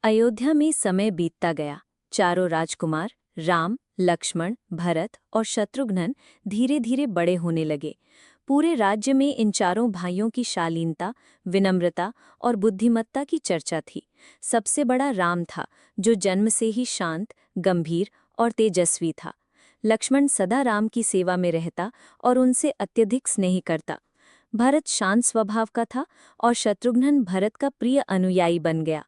अयोध्या में समय बीतता गया। चारों राजकुमार राम, लक्ष्मण, भरत और शत्रुघ्न धीरे धीरे बड़े होने लगे। पूरे राज्य में इन चारों भाइयों की शालीनता, विनम्रता और बुद्धिमत्ता की चर्चा थी। सबसे बड़ा राम था, जो जन्म से ही शांत, गंभीर और तेजस्वी था। लक्ष्मण सदा राम की सेवा में रहता और उनसे अत्यधिक स्नेह करता। भरत शांत स्वभाव का था और शत्रुघ्न भरत का प्रिय अनुयायी बन गया।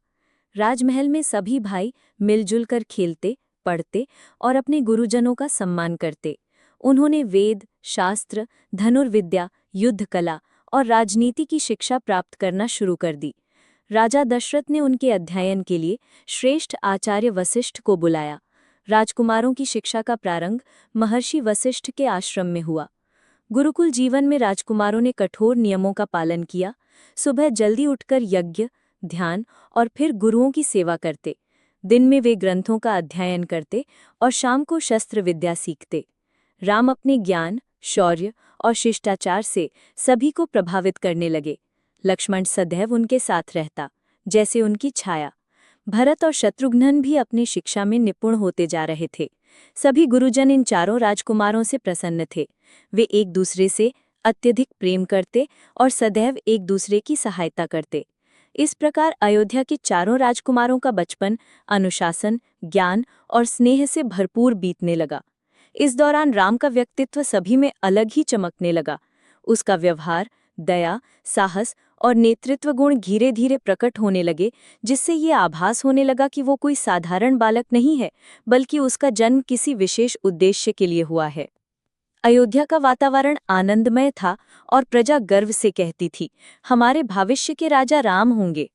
राजमहल में सभी भाई मिलजुल कर खेलते, पढ़ते और अपने गुरुजनों का सम्मान करते। उन्होंने वेद, शास्त्र, धनुर्विद्या, युद्ध कला और राजनीति की शिक्षा प्राप्त करना शुरू कर दी। राजा दशरथ ने उनके अध्ययन के लिए श्रेष्ठ आचार्य वशिष्ठ को बुलाया। राजकुमारों की शिक्षा का प्रारंभ महर्षि वशिष्ठ के आश्रम में हुआ। गुरुकुल जीवन में राजकुमारों ने कठोर नियमों का पालन किया। सुबह जल्दी उठकर यज्ञ, ध्यान और फिर गुरुओं की सेवा करते। दिन में वे ग्रंथों का अध्ययन करते और शाम को शस्त्र विद्या सीखते। राम अपने ज्ञान, शौर्य और शिष्टाचार से सभी को प्रभावित करने लगे। लक्ष्मण सदैव उनके साथ रहता, जैसे उनकी छाया। भरत और शत्रुघ्न भी अपनी शिक्षा में निपुण होते जा रहे थे। सभी गुरुजन इन चारों राजकुमारों से प्रसन्न थे। वे एक दूसरे से अत्यधिक प्रेम करते और सदैव एक दूसरे की सहायता करते। इस प्रकार अयोध्या के चारों राजकुमारों का बचपन अनुशासन, ज्ञान और स्नेह से भरपूर बीतने लगा। इस दौरान राम का व्यक्तित्व सभी में अलग ही चमकने लगा। उसका व्यवहार, दया, साहस और नेतृत्व गुण धीरे धीरे प्रकट होने लगे, जिससे ये आभास होने लगा कि वो कोई साधारण बालक नहीं है, बल्कि उसका जन्म किसी विशेष उद्देश्य के लिए हुआ है। अयोध्या का वातावरण आनंदमय था और प्रजा गर्व से कहती थी, हमारे भविष्य के राजा राम होंगे।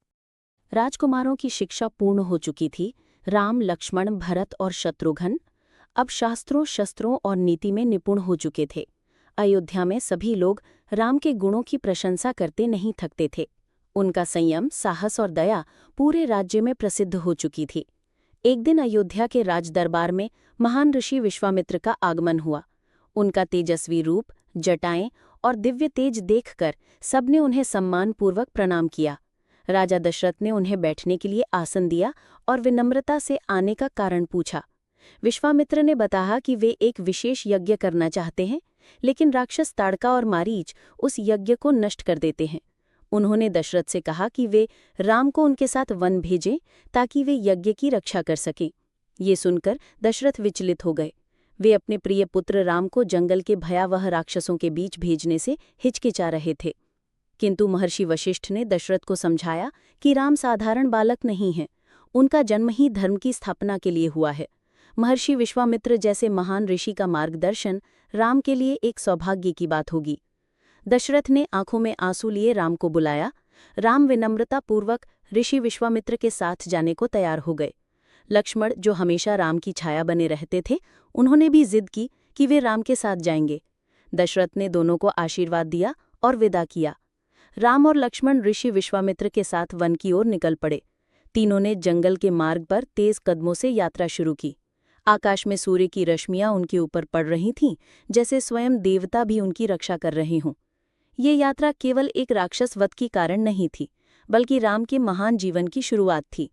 राजकुमारों की शिक्षा पूर्ण हो चुकी थी। राम, लक्ष्मण, भरत और शत्रुघ्न अब शास्त्रों, शस्त्रों और नीति में निपुण हो चुके थे। अयोध्या में सभी लोग राम के गुणों की प्रशंसा करते नहीं थकते थे। उनका संयम, साहस और दया पूरे राज्य में प्रसिद्ध हो चुकी थी। एक दिन अयोध्या के राजदरबार में महान ऋषि विश्वामित्र का आगमन हुआ। उनका तेजस्वी रूप, जटाएं और दिव्य तेज देखकर सबने उन्हें सम्मानपूर्वक प्रणाम किया। राजा दशरथ ने उन्हें बैठने के लिए आसन दिया और विनम्रता से आने का कारण पूछा। विश्वामित्र ने बताया कि वे एक विशेष यज्ञ करना चाहते हैं, लेकिन राक्षस ताड़का और मारीच उस यज्ञ को नष्ट कर देते हैं। उन्होंने दशरथ से कहा कि वे राम को उनके साथ वन भेजें ताकि वे यज्ञ की रक्षा कर सकें। ये सुनकर दशरथ विचलित हो गए। वे अपने प्रिय पुत्र राम को जंगल के भयावह राक्षसों के बीच भेजने से हिचकिचा रहे थे। किंतु महर्षि वशिष्ठ ने दशरथ को समझाया कि राम साधारण बालक नहीं है, उनका जन्म ही धर्म की स्थापना के लिए हुआ है। महर्षि विश्वामित्र जैसे महान ऋषि का मार्गदर्शन राम के लिए एक सौभाग्य की बात होगी। दशरथ ने आंखों में आंसू लिए राम को बुलाया। राम विनम्रतापूर्वक ऋषि विश्वामित्र के साथ जाने को तैयार हो गए। लक्ष्मण, जो हमेशा राम की छाया बने रहते थे, उन्होंने भी जिद की कि वे राम के साथ जाएंगे। दशरथ ने दोनों को आशीर्वाद दिया और विदा किया। राम और लक्ष्मण ऋषि विश्वामित्र के साथ वन की ओर निकल पड़े। तीनों ने जंगल के मार्ग पर तेज कदमों से यात्रा शुरू की। आकाश में सूर्य की रश्मियां उनके ऊपर पड़ रही थीं, जैसे स्वयं देवता भी उनकी रक्षा कर रहे हों। ये यात्रा केवल एक राक्षस वध की कारण नहीं थी, बल्कि राम के महान जीवन की शुरुआत थी।